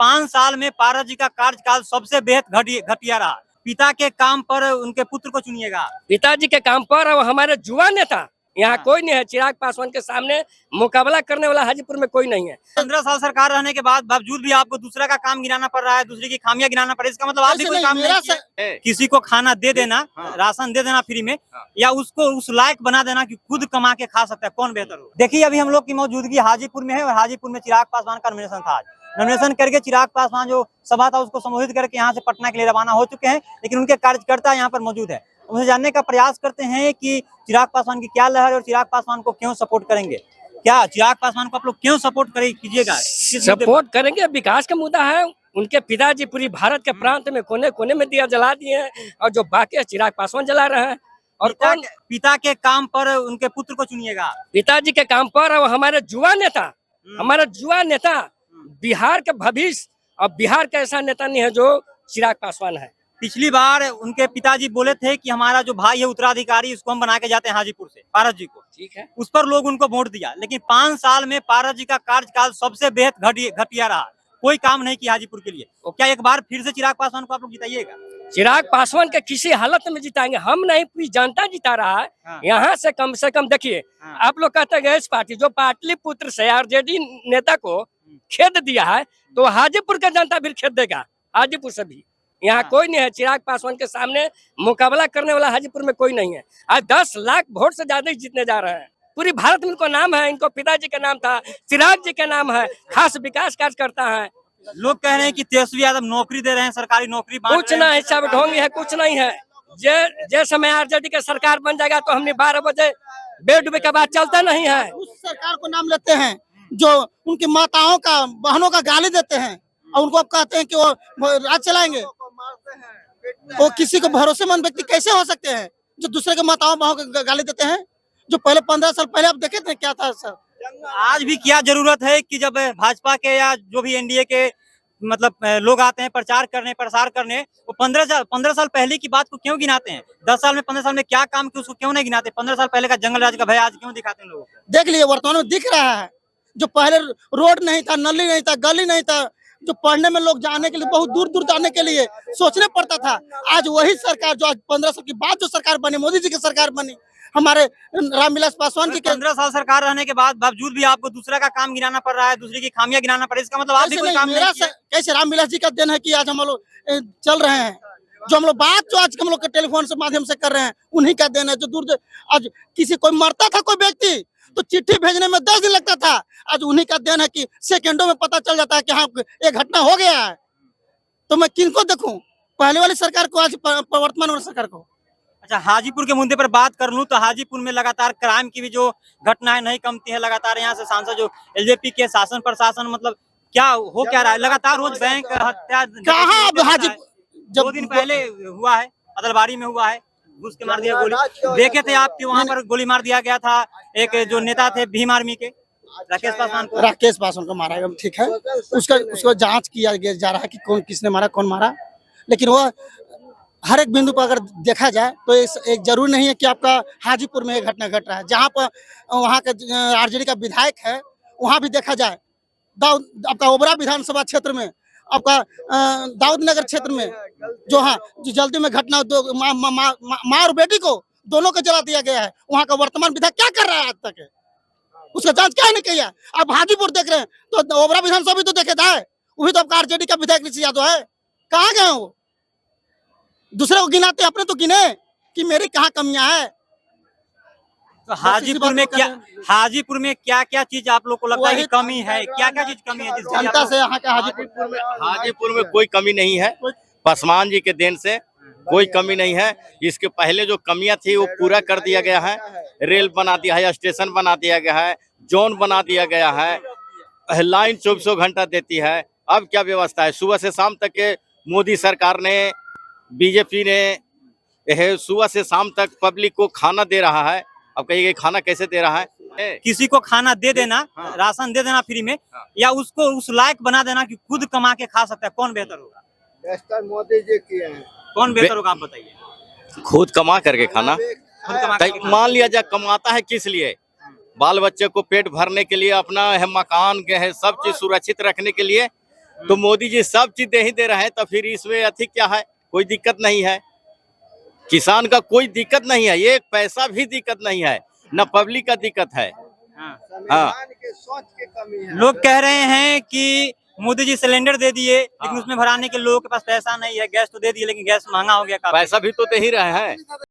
5 साल में पारस जी का कार्यकाल सबसे बेहद घटिया रहा। पिता के काम पर उनके पुत्र को चुनिएगा। पिताजी के काम पर और हमारे युवा नेता यहाँ हाँ। कोई नहीं है। चिराग पासवान के सामने मुकाबला करने वाला हाजीपुर में कोई नहीं है। 15 साल सरकार रहने के बावजूद भी आपको दूसरा का काम गिनाना पड़ रहा है, दूसरे की खामियां गिनाना पड़ रहा है। इसका मतलब आप भी कोई काम नहीं किए। किसी को खाना दे देना, राशन दे देना फ्री में, या उसको उस लायक बना देना कि खुद कमा के खा सकता है, कौन बेहतर हो। देखिए अभी हम लोग की मौजूदगी हाजीपुर में है और हाजीपुर में चिराग पासवान का नॉमिनेशन था। नॉमिनेशन करके चिराग पासवान जो सभा था उसको संबोधित करके यहाँ से पटना के लिए रवाना हो चुके हैं, लेकिन उनके कार्यकर्ता यहाँ पर मौजूद है। उनसे जानने का प्रयास करते हैं कि चिराग पासवान की क्या लहर और चिराग पासवान को क्यों सपोर्ट करेंगे। क्या चिराग पासवान को आप लोग क्यों सपोर्ट कीजिएगा? सपोर्ट करेंगे, विकास का मुद्दा है। उनके पिताजी पूरी भारत के प्रांत में कोने कोने में दिया जला दिए हैं और जो बाकी चिराग पासवान जला रहे हैं। और पिता के काम पर उनके पुत्र को चुनिएगा। पिताजी के काम पर और हमारे युवा नेता बिहार के भविष्य और बिहार का ऐसा नेता नहीं है जो चिराग पासवान है। पिछली बार उनके पिताजी बोले थे कि हमारा जो भाई है उत्तराधिकारी उसको हम बना के जाते हैं हाजीपुर से, पारस जी को। ठीक है, उस पर लोग उनको वोट दिया, लेकिन 5 साल में पारस जी का कार्यकाल सबसे बेहद घटिया रहा। कोई काम नहीं किया हाजीपुर के लिए। तो क्या एक बार फिर से चिराग पासवान को आप लोग जिताइएगा? चिराग पासवान के किसी हालत में जिताएंगे हम नहीं, पूरी जनता जिता रहा है। हाँ। यहाँ से कम देखिए। हाँ। आप लोग कहते हैं इस पार्टी जो पाटलिपुत्र से आरजेडी नेता को खेद दिया है, तो हाजीपुर का जनता भी खेद देगा, हाजीपुर से भी। यहाँ कोई नहीं है। चिराग पासवान के सामने मुकाबला करने वाला हाजीपुर में कोई नहीं है। आज 10 लाख वोट से ज्यादा जीतने जा रहे हैं। पूरी भारत में इनको नाम है, इनको पिताजी का नाम था, चिराग जी का नाम है, खास विकास कार्य करता है। लोग कह रहे हैं कि तेजस्वी यादव नौकरी दे रहे हैं, सरकारी नौकरी कुछ नहीं, सब ढोंगी है, कुछ नहीं है। जे समय आरजेडी का सरकार बन जाएगा तो हमने 12 बजे बेड डूबे के बाद चलता नहीं है। उस सरकार को नाम लेते हैं जो उनकी माताओं का बहनों का गाली देते हैं और उनको कहते हैं कि वो राज चलाएंगे। वो किसी को भरोसेमंद व्यक्ति कैसे हो सकते हैं जो दूसरे के माताओं बहनों को गाली देते हैं? जो पहले 15 साल पहले आप देखे थे क्या था सर? आज भी क्या जरूरत है कि जब भाजपा के या जो भी एनडीए के मतलब लोग आते हैं प्रचार करने, प्रसार करने, वो 15 साल पहले की बात को क्यों गिनाते हैं? 10 साल में 15 साल में क्या काम किया उसको क्यों नहीं गिनाते? 15 साल पहले का जंगल राज का भय आज क्यों दिखाते हैं लोगों को? देख लिए वर्तमान में दिख रहा है। जो पहले रोड नहीं था, नली नहीं था, गली नहीं था, जो पढ़ने में लोग जाने के लिए बहुत दूर दूर जाने के लिए सोचना पड़ता था, आज वही सरकार जो आज 15 साल के बाद जो सरकार बनी, मोदी जी की सरकार बनी, हमारे रामविलास पासवान की 15 साल सरकार रहने के बावजूद भी आपको दूसरा का काम गिनाना पड़ रहा है, दूसरे की खामियां गिनाना पड़ रहा है। इसका मतलब आप भी कोई काम नहीं किए। कैसे रामविलास जी का दिन है कि आज हम लोग चल रहे हैं। जो हम लोग बात जो आज हम लोग के टेलीफोन से माध्यम से कर रहे हैं उन्हीं का दिन है। जो दूर आज किसी कोई मरता था कोई व्यक्ति तो चिट्ठी भेजने में 10 दिन लगता था, आज उन्हीं का दिन है कि सेकंडों में पता चल जाता है कि हाँ एक घटना हो गया है। तो मैं किनको देखूं, पहले वाली सरकार को आज वर्तमान वाली सरकार को? अच्छा, हाजीपुर के मुद्दे पर बात कर लूं तो हाजीपुर में लगातार क्राइम की भी जो घटनाएं नहीं कमती है। लगातार यहाँ से सांसद जो एलजेपी के शासन प्रशासन मतलब क्या हो क्या रहा है? लगातार रोज बैंक हत्या कहाँ अब हाजीपुर 2 दिन पहले हुआ है, अदलबाड़ी में हुआ है, घुस के मार दिया गोली। देखे थे आप कि वहाँ पर गोली मार दिया गया था एक जो नेता थे भीम आर्मी के, राकेश पासवान को मारा गया। ठीक है, उसका जांच किया जा रहा है कि कौन किसने मारा, कौन मारा। लेकिन वो हर एक बिंदु पर अगर देखा जाए तो एक जरूरी नहीं है कि आपका हाजीपुर में एक घटना घट रहा है। जहाँ पर वहाँ का आरजेडी का विधायक है वहाँ भी देखा जाए, आपका ओबरा विधानसभा क्षेत्र में, आपका दाऊद नगर क्षेत्र में जो जो जल्दी में घटना माँ और बेटी को दोनों को जला दिया गया है, वहाँ का वर्तमान विधायक क्या कर रहा है आज तक? उसका जांच क्या नहीं किया? आप हाजीपुर देख रहे हैं तो ओबरा विधानसभा भी तो देखे था, वही तो आपका आरजेडी का विधायक ऋषि यादव है। कहाँ गए वो? दूसरे को गिनाते, अपने तो गिने कि मेरी कहाँ कमियां है। तो हाजीपुर में क्या क्या चीज आप लोग को लगता है कि कमी है? क्या क्या चीज कमी है जनता से यहाँ का? हाजीपुर में कोई कमी नहीं है, पासवान जी के देन से कोई कमी नहीं है। इसके पहले जो कमियां थी वो पूरा कर दिया गया है। रेल बना दिया है, स्टेशन बना दिया गया है, जोन बना दिया गया है, लाइन 24 घंटा देती है। अब क्या व्यवस्था है? सुबह से शाम तक के मोदी सरकार ने, बीजेपी ने सुबह से शाम तक पब्लिक को खाना दे रहा है। अब कहिए खाना कैसे दे रहा है? किसी को खाना दे देना, राशन दे देना फ्री में, या उसको उस लायक बना देना कि खुद कमा के खा सकता है, कौन बेहतर होगा? मोदी जी किए हैं। कौन बेहतर होगा आप बताइए? खुद कमा करके खाना। मान लिया जाए कमाता है किस लिए? बाल बच्चे को पेट भरने के लिए, अपना है मकान के है सब चीज सुरक्षित रखने के लिए तो मोदी जी सब चीज दे ही दे रहे हैं, तो फिर इसमें अधिक क्या है? कोई दिक्कत नहीं है, किसान का कोई दिक्कत नहीं है, एक पैसा भी दिक्कत नहीं है, न पब्लिक का दिक्कत है। हाँ, लोग कह रहे हैं कि मोदी जी सिलेंडर दे दिए, लेकिन उसमें भराने के लोगों के पास पैसा नहीं है। गैस तो दे दिए, लेकिन गैस महंगा हो गया काफी। पैसा भी तो दे ही रहे हैं।